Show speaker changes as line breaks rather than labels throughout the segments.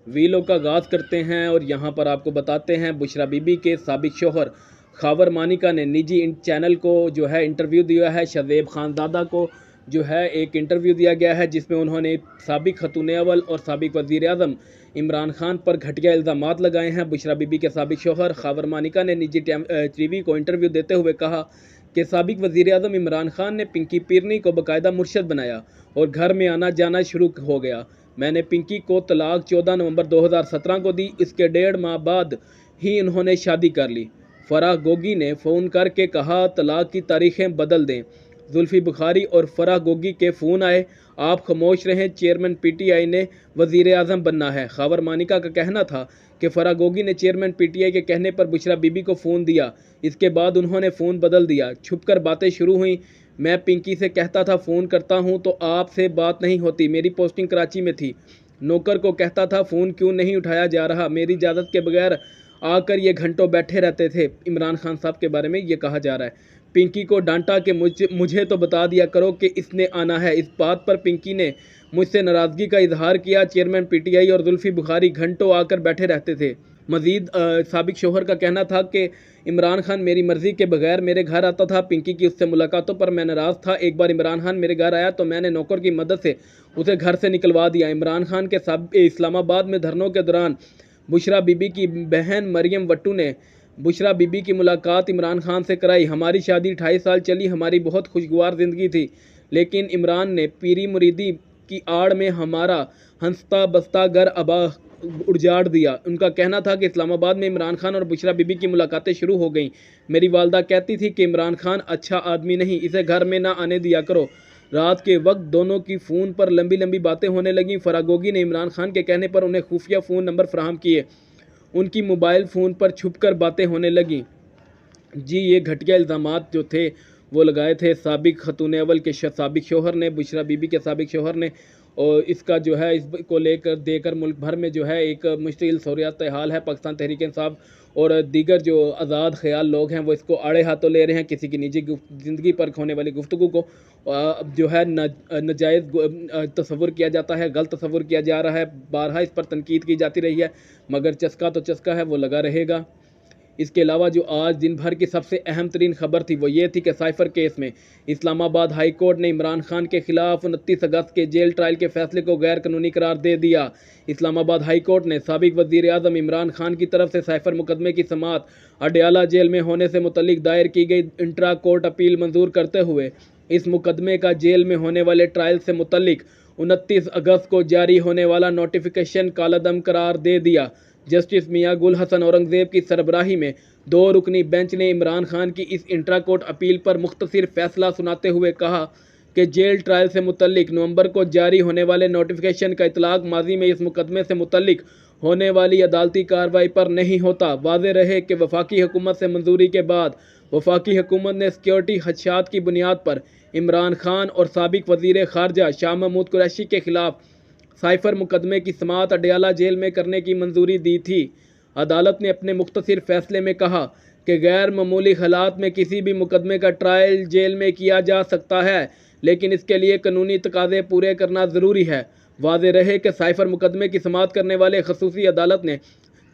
वीलों का आगाज़ करते हैं और यहाँ पर आपको बताते हैं बुशरा बीबी के साबिक शौहर खावर मानिका ने निजी चैनल को जो है इंटरव्यू दिया है। शज़ेब खानज़ादा को जो है एक इंटरव्यू दिया गया है जिसमें उन्होंने साबिक खतून अव्वल और साबिक वज़ीर आज़म इमरान खान पर घटिया इल्ज़ामात लगाए हैं। बुशरा बीबी के साबिक शौहर खावर मानिका ने निजी टीवी को इंटरव्यू देते हुए कहा कि साबिक वज़ीर आज़म इमरान खान ने पिंकी पीरनी को बाकायदा मुर्शद बनाया और घर में आना जाना शुरू हो गया। मैंने पिंकी को तलाक 14 नवंबर 2017 को दी। इसके 1.5 माह बाद ही उन्होंने शादी कर ली। फराह गोगी ने फ़ोन करके कहा तलाक की तारीखें बदल दें। जुल्फ़ी बुखारी और फराह गोगी के फ़ोन आए, आप खामोश रहें, चेयरमैन पीटीआई ने वज़ीर आज़म बनना है। खावर मानिका का कहना था कि फराह गोगी ने चेयरमैन पीटीआई के कहने पर बुशरा बीबी को फ़ोन दिया। इसके बाद उन्होंने फ़ोन बदल दिया। छुपकर बातें शुरू हुई। मैं पिंकी से कहता था फ़ोन करता हूं तो आपसे बात नहीं होती। मेरी पोस्टिंग कराची में थी। नौकर को कहता था फ़ोन क्यों नहीं उठाया जा रहा। मेरी इजाज़त के बगैर आकर ये घंटों बैठे रहते थे। इमरान खान साहब के बारे में ये कहा जा रहा है। पिंकी को डांटा कि मुझे तो बता दिया करो कि इसने आना है। इस बात पर पिंकी ने मुझसे नाराज़गी का इजहार किया। चेयरमैन पीटीआई और जुल्फ़ी बुखारी घंटों आकर बैठे रहते थे। मजीद साबिक शौहर का कहना था कि इमरान खान मेरी मर्ज़ी के बगैर मेरे घर आता था। पिंकी की उससे मुलाकातों पर मैं नाराज़ था। एक बार इमरान खान मेरे घर आया तो मैंने नौकर की मदद से उसे घर से निकलवा दिया। इमरान खान के इस्लामाबाद में धरनों के दौरान बुशरा बीबी की बहन मरियम वट्टू ने बुशरा बीबी की मुलाकात इमरान खान से कराई। हमारी शादी 28 साल चली। हमारी बहुत खुशगवार ज़िंदगी थी, लेकिन इमरान ने पीरी मुरीदी की आड़ में हमारा हंसता बसता घर उजाड़ दिया। उनका कहना था कि इस्लामाबाद में इमरान खान और बुशरा बीबी की मुलाकातें शुरू हो गईं। मेरी वालदा कहती थी कि इमरान खान अच्छा आदमी नहीं, इसे घर में ना आने दिया करो। रात के वक्त दोनों की फ़ोन पर लंबी लंबी बातें होने लगीं। फराह गोगी ने इमरान खान के कहने पर उन्हें खुफिया फ़ोन नंबर फराहम किए। उनकी मोबाइल फ़ोन पर छुपकर बातें होने लगीं। जी, ये घटिया इल्ज़ामात जो थे वो लगाए थे साबिक खतून अव्वल के साबिक शौहर ने, बुशरा बीबी के साबिक शौहर ने। और इसका जो है इसको लेकर देकर मुल्क भर में जो है एक मुश्किल सूरत हाल है। पाकिस्तान तहरीक इंसाफ और दीगर जो आज़ाद ख्याल लोग हैं वो इसको आड़े हाथों ले रहे हैं। किसी की निजी ज़िंदगी पर होने वाली गुफ्तगू को जो है नाजायज़ तस्वुर किया जाता है, गलत तस्वुर किया जा रहा है। बारहा इस पर तनकीद की जाती रही है, मगर चस्का तो चस्का है, वो लगा रहेगा। इसके अलावा जो आज दिन भर की सबसे अहम तरीन खबर थी वो ये थी कि साइफर केस में इस्लामाबाद हाई कोर्ट ने इमरान खान के खिलाफ 29 अगस्त के जेल ट्रायल के फैसले को गैर कानूनी करार दे दिया। इस्लामाबाद हाई कोर्ट ने साबिक वज़ीर आज़म इमरान खान की तरफ से साइफर मुकदमे की समाअत अडयाला जेल में होने से मुतल्लिक दायर की गई इंट्रा कोर्ट अपील मंजूर करते हुए इस मुकदमे का जेल में होने वाले ट्रायल से मुतल्लिक 29 अगस्त को जारी होने वाला नोटिफिकेशन कालअदम करार दे दिया। जस्टिस मियां गुल हसन औरंगज़ेब की सरबराही में 2 रुकनी बेंच ने इमरान खान की इस इंट्रा कोर्ट अपील पर मुख्तसर फैसला सुनाते हुए कहा कि जेल ट्रायल से मुतल्लिक नवंबर को जारी होने वाले नोटिफिकेशन का इतलाक माजी में इस मुकदमे से मुतल्लिक होने वाली अदालती कार्रवाई पर नहीं होता। वाज़ेह रहे कि वफाकी हुकूमत से मंजूरी के बाद वफाकी हुकूमत ने सिक्योरिटी खदशात की बुनियाद पर इमरान खान और साबिक वज़ीर ख़ारजा शाह महमूद कुरैशी के खिलाफ साइफर मुकदमे की समाअत अडयाला जेल में करने की मंजूरी दी थी। अदालत ने अपने मुख्तसर फैसले में कहा कि गैर मामूली हालात में किसी भी मुकदमे का ट्रायल जेल में किया जा सकता है, लेकिन इसके लिए कानूनी तकाज़े पूरे करना ज़रूरी है। वाज़ेह रहे कि साइफर मुकदमे की समाअत करने वाले खसूसी अदालत ने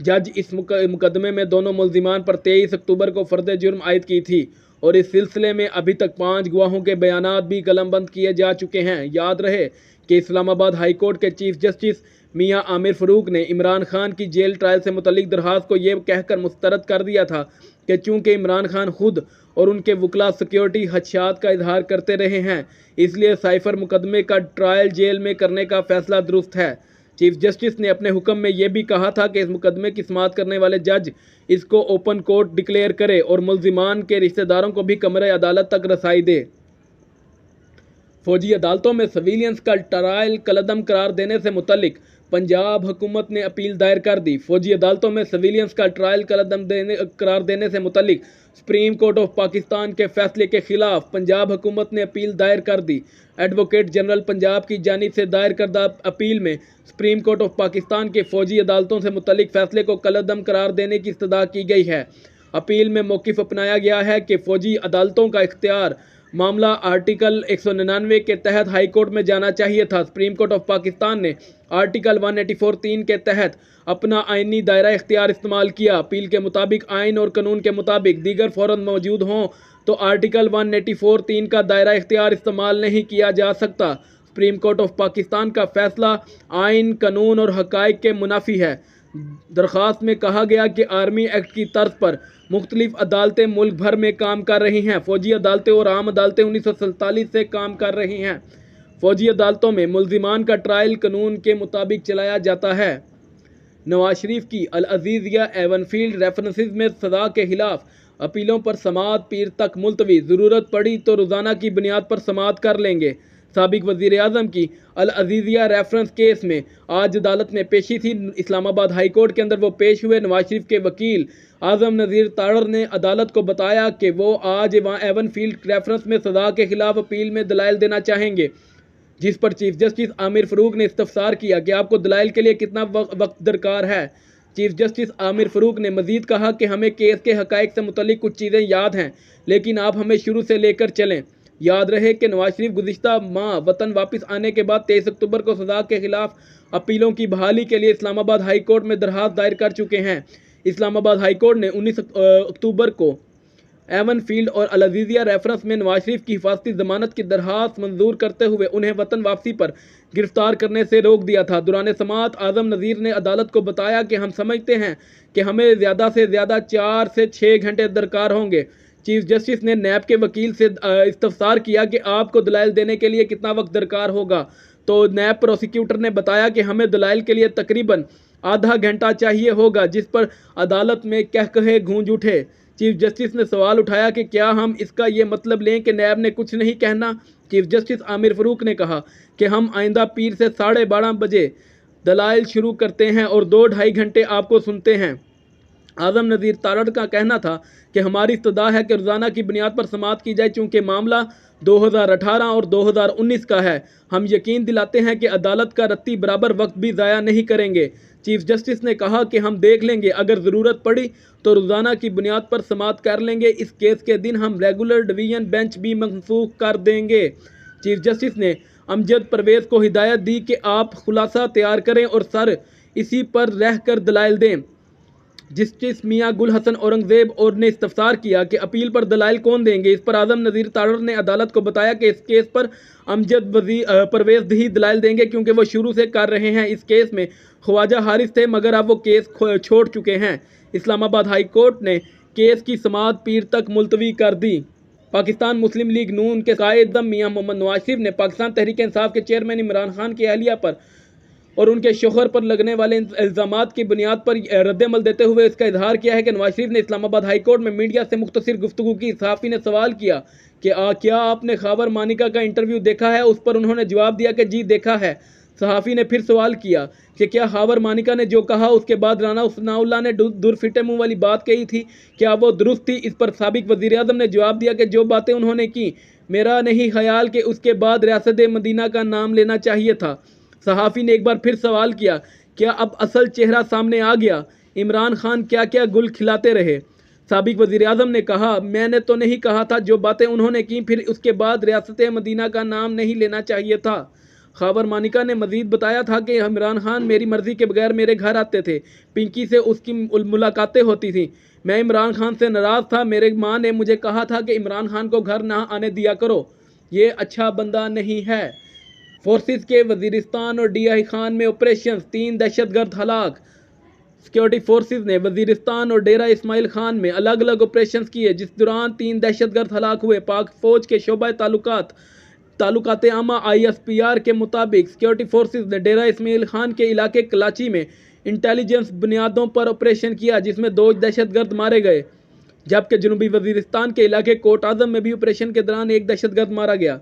जज इस मुकदमे में दोनों मुल्ज़िमान पर 23 अक्टूबर को फ़र्द जुर्म आयद की थी और इस सिलसिले में अभी तक 5 गवाहों के बयानात भी कलमबंद किए जा चुके हैं। याद रहे कि इस्लामाबाद हाई कोर्ट के चीफ जस्टिस मियां आमिर फ़रूक ने इमरान खान की जेल ट्रायल से मुतल्लिक दरख्वास्त को ये कहकर मुस्तरद कर दिया था कि चूँकि इमरान खान खुद और उनके वकला सिक्योरिटी खदशात का इजहार करते रहे हैं, इसलिए साइफर मुकदमे का ट्रायल जेल में करने का फ़ैसला दुरुस्त है। चीफ जस्टिस ने अपने हुक्म में यह भी कहा था कि इस मुकदमे की समाअत करने वाले जज इसको ओपन कोर्ट डिक्लेयर करे और मुल्ज़िमान के रिश्तेदारों को भी कमरे अदालत तक रसाई दे। फौजी अदालतों में सिविलियंस का ट्रायल कलअदम करार देने से मुतल्लिक पंजाब हुकूमत ने अपील दायर कर दी। फौजी अदालतों में सिविलियंस का ट्रायल कलअदम करार देने से मुतल्लिक सुप्रीम कोर्ट ऑफ पाकिस्तान के फैसले के खिलाफ पंजाब हुकूमत ने अपील दायर कर दी। एडवोकेट जनरल पंजाब की जानिब से दायर करदा अपील में सुप्रीम कोर्ट ऑफ पाकिस्तान के फौजी अदालतों से मुतल्लिक फैसले को कलअदम करार देने की इस्तदा की गई है। अपील में मौक़िफ़ अपनाया गया है कि फ़ौजी अदालतों का इख्तियार मामला आर्टिकल 199 के तहत हाई कोर्ट में जाना चाहिए था। सुप्रीम कोर्ट ऑफ पाकिस्तान ने आर्टिकल 184(3) के तहत अपना आईनी दायरा इख्तियार इस्तेमाल किया। अपील के मुताबिक आइन और कानून के मुताबिक दीगर फ़ौरन मौजूद हों तो आर्टिकल 184(3) का दायरा इख्तियार इस्तेमाल नहीं किया जा सकता। सुप्रीम कोर्ट ऑफ पाकिस्तान का फैसला आइन, कानून और हक़ाइक़ के मुनाफी है। दरख्वास्त में कहा गया कि आर्मी एक्ट की तर्ज पर मुख्तलिफ अदालतें मुल्क भर में काम कर रही हैं। फ़ौजी अदालतें और आम अदालतें 1947 से काम कर रही हैं। फ़ौजी अदालतों में मुल्ज़िमान का ट्रायल कानून के मुताबिक चलाया जाता है। नवाज शरीफ की अल अज़ीज़ या एवनफील्ड रेफरेंसेस में सज़ा के खिलाफ अपीलों पर समाअत पीर तक मुलतवी, ज़रूरत पड़ी तो रोज़ाना की बुनियाद पर समाअत कर लेंगे। साबिक वज़ीर आज़म की अल अज़ीज़िया रेफरेंस केस में आज अदालत में पेशी थी। इस्लामाबाद हाई कोर्ट के अंदर वो पेश हुए। नवाज शरीफ के वकील आज़म नज़ीर तारड़ ने अदालत को बताया कि वो आज वहाँ एवनफील्ड रेफरेंस में सज़ा के खिलाफ अपील में दलाइल देना चाहेंगे, जिस पर चीफ जस्टिस आमिर फ़ारूक ने इस्तफसार किया कि आपको दलाइल के लिए कितना वक्त दरकार है। चीफ जस्टिस आमिर फ़ारूक ने मज़ीद कहा कि हमें केस के हक़ाइक़ से मुतल्लिक़ कुछ चीज़ें याद हैं, लेकिन आप हमें शुरू से लेकर चलें। याद रहे कि नवाज शरीफ गुज़िश्ता माह वतन वापस आने के बाद 23 अक्टूबर को सज़ा के खिलाफ अपीलों की बहाली के लिए इस्लामाबाद हाई कोर्ट में दरख्वास्त दायर कर चुके हैं। इस्लामाबाद हाई कोर्ट ने 19 अक्टूबर को एवनफील्ड और अल अज़ीज़िया रेफरेंस में नवाज शरीफ की हिफाजती ज़मानत की दरख्वास्त मंजूर करते हुए उन्हें वतन वापसी पर गिरफ्तार करने से रोक दिया था। दौरान समाअत आज़म नज़ीर ने अदालत को बताया कि हम समझते हैं कि हमें ज़्यादा से ज़्यादा 4 से 6 घंटे दरकार होंगे। चीफ जस्टिस ने नैब के वकील से इस्तफसार किया कि आपको दलाइल देने के लिए कितना वक्त दरकार होगा, तो नैब प्रोसिक्यूटर ने बताया कि हमें दलाइल के लिए तकरीबन आधा घंटा चाहिए होगा, जिस पर अदालत में कहकहे गूंज उठे। चीफ जस्टिस ने सवाल उठाया कि क्या हम इसका ये मतलब लें कि नैब ने कुछ नहीं कहना। चीफ जस्टिस आमिर फ़ारूक ने कहा कि हम आइंदा पीर से 12:30 बजे दलाइल शुरू करते हैं और 2-2.5 घंटे आपको सुनते हैं। आज़म नज़ीर तारड़ का कहना था कि हमारी इस्तदा है कि रोज़ाना की बुनियाद पर समाअत की जाए, चूँकि मामला 2018 और 2019 का है। हम यकीन दिलाते हैं कि अदालत का रत्ती बराबर वक्त भी ज़ाया नहीं करेंगे। चीफ जस्टिस ने कहा कि हम देख लेंगे, अगर ज़रूरत पड़ी तो रोज़ाना की बुनियाद पर समाअत कर लेंगे। इस केस के दिन हम रेगुलर डिवीज़न बेंच भी मनसूख कर देंगे। चीफ जस्टिस ने अमजद परवेज़ को हिदायत दी कि आप खुलासा तैयार करें और सर इसी पर रह कर दलाइल दें। जस्टिस मियां गुल हसन औरंगज़ेब और ने इस्तफसार किया कि अपील पर दलाइल कौन देंगे। इस पर आज़म नज़ीर तारड़ ने अदालत को बताया कि इस केस पर अमजद परवेज़ ही दलाइल देंगे, क्योंकि वो शुरू से कर रहे हैं। इस केस में ख्वाजा हारिस थे, मगर अब वो केस छोड़ चुके हैं। इस्लामाबाद हाई कोर्ट ने केस की समाअत पीर तक मुलतवी कर दी। पाकिस्तान मुस्लिम लीग नून के कायद मियां मोहम्मद नवाज शरीफ ने पाकिस्तान तहरीक इंसाफ के चेयरमैन इमरान खान की अहलिया पर और उनके शोहर पर लगने वाले इल्ज़ामात की बुनियाद पर रद्दमल देते हुए इसका इजहार किया है कि नवाज शरीफ ने इस्लामाबाद हाई कोर्ट में मीडिया से मुख्तसर गुफ्तगू की। सहाफ़ी ने सवाल किया कि क्या आपने खावर मानिका का इंटरव्यू देखा है। उस पर उन्होंने जवाब दिया कि जी देखा है। सहाफ़ी ने फिर सवाल किया कि क्या खावर मानिका ने जो कहा उसके बाद राना सनाउल्लाह ने दुरफिटे मुँह वाली बात कही थी, क्या वो दुरुस्त थी। इस पर साबिक वज़ीर आज़म ने जवाब दिया कि जो बातें उन्होंने की, मेरा नहीं ख्याल कि उसके बाद रियासत मदीना का नाम लेना चाहिए था। सहाफ़ी ने एक बार फिर सवाल किया, क्या अब असल चेहरा सामने आ गया, इमरान खान क्या क्या गुल खिलाते रहे। साबिक वज़ीर आज़म ने कहा, मैंने तो नहीं कहा था, जो बातें उन्होंने की फिर उसके बाद रियासत मदीना का नाम नहीं लेना चाहिए था। खावर मानिका ने मज़ीद बताया था कि इमरान खान मेरी मर्ज़ी के बगैर मेरे घर आते थे, पिंकी से उसकी मुलाकातें होती थी, मैं इमरान खान से नाराज़ था। मेरे माँ ने मुझे कहा था कि इमरान खान को घर ना आने दिया करो, ये अच्छा बंदा नहीं है। फोर्सेस के वजीरिस्तान और DI खान में ऑपरेशन, 3 दहशतगर्द हलाक। सिक्योरिटी फोर्सेस ने वजीरिस्तान और डेरा इस्माइल खान में अलग अलग ऑपरेशन किए, जिस दौरान 3 दहशतगर्द हलाक हुए। पाक फौज के शोबा तालुकात आमा ISPR के मुताबिक सिक्योरिटी फोर्सेस ने डेरा इस्माइल खान के इलाके कलाची में इंटेलिजेंस बुनियादों पर ऑपरेशन किया, जिसमें 2 दहशतगर्द मारे गए, जबकि जनूबी वजीरिस्तान के इलाके कोट आजम में भी ऑपरेशन के दौरान 1 दहशतगर्द मारा गया।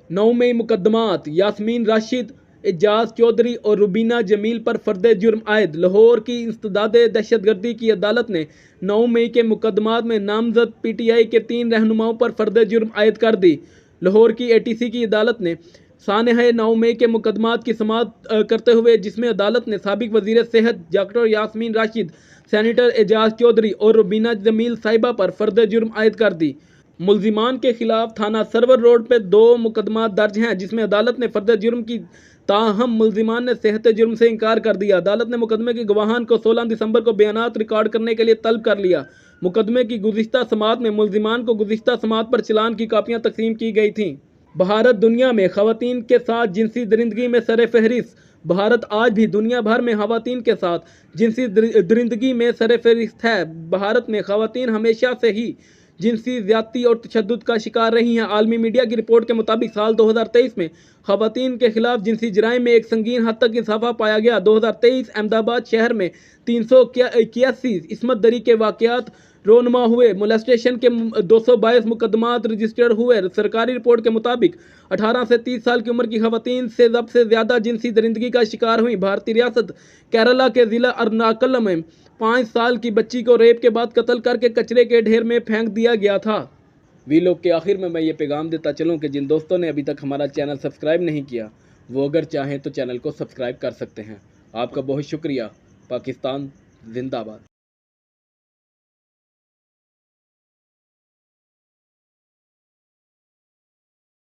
9 मई मुकदमात, यास्मीन राशिद, एजाज चौधरी और रुबीना जमील पर फर्द जुर्म आयद। लाहौर की इंसदाद दहशतगर्दी की अदालत ने 9 मई के मुकदमात में नामजद PTI के 3 रहनुमाओं पर फर्द जुर्म आयद कर दी। लाहौर की ATC की अदालत ने सानह 9 मई के मुकदमात की समाअत करते हुए, जिसमें अदालत ने साबिक वजीर सेहत डॉक्टर यास्मीन राशिद, सैनिटर एजाज चौधरी और रुबीना जमील साहिबा पर फर्द जुर्म आयद कर दी। मुल्जिमान के खिलाफ थाना सरवर रोड पे 2 मुकदमा दर्ज हैं, जिसमें अदालत ने फर्द जुर्म की, ताहम मुल्जिमान ने सेहत जुर्म से इनकार कर दिया। अदालत ने मुकदमे के गवाहान को 16 दिसंबर को बयानात रिकॉर्ड करने के लिए तलब कर लिया। मुकदमे की गुज़िश्ता समात में मुल्जिमान को गुज़िश्ता समात पर चालान की कापियां तकसीम की गई थीं। भारत दुनिया में खवातीन के साथ जिनसी दरिंदगी में सर-ए-फ़हरिस्त। भारत आज भी दुनिया भर में खवातीन के साथ जिनसी दरिंदगी में सर-ए-फ़हरिस्त है। भारत में खवातीन हमेशा से ही जिनसी ज़्यादती और तशद्दुद का शिकार रही हैं। आलमी मीडिया की रिपोर्ट के मुताबिक साल 2023 में खवातीन के खिलाफ जिनसी जराइम में एक संगीन हद तक इजाफा पाया गया। 2023 अहमदाबाद शहर में 381 इस्मत दरी के वाक़यात रोनमा हुए। मोलेस्टेशन के 222 मुकदमात रजिस्टर्ड हुए। सरकारी रिपोर्ट के मुताबिक 18 से 30 साल की उम्र की खवातीन से सबसे ज़्यादा जिनसी दरिंदगी का शिकार हुई। भारतीय रियासत केरला के ज़िला अरनाकुलम में 5 साल की बच्ची को रेप के बाद कत्ल करके कचरे के ढेर में फेंक दिया गया था। वीलॉग के आखिर में मैं ये पैगाम देता चलूँ कि जिन दोस्तों ने अभी तक हमारा चैनल सब्सक्राइब नहीं किया, वो अगर चाहें तो चैनल को सब्सक्राइब कर सकते हैं। आपका बहुत शुक्रिया। पाकिस्तान जिंदाबाद।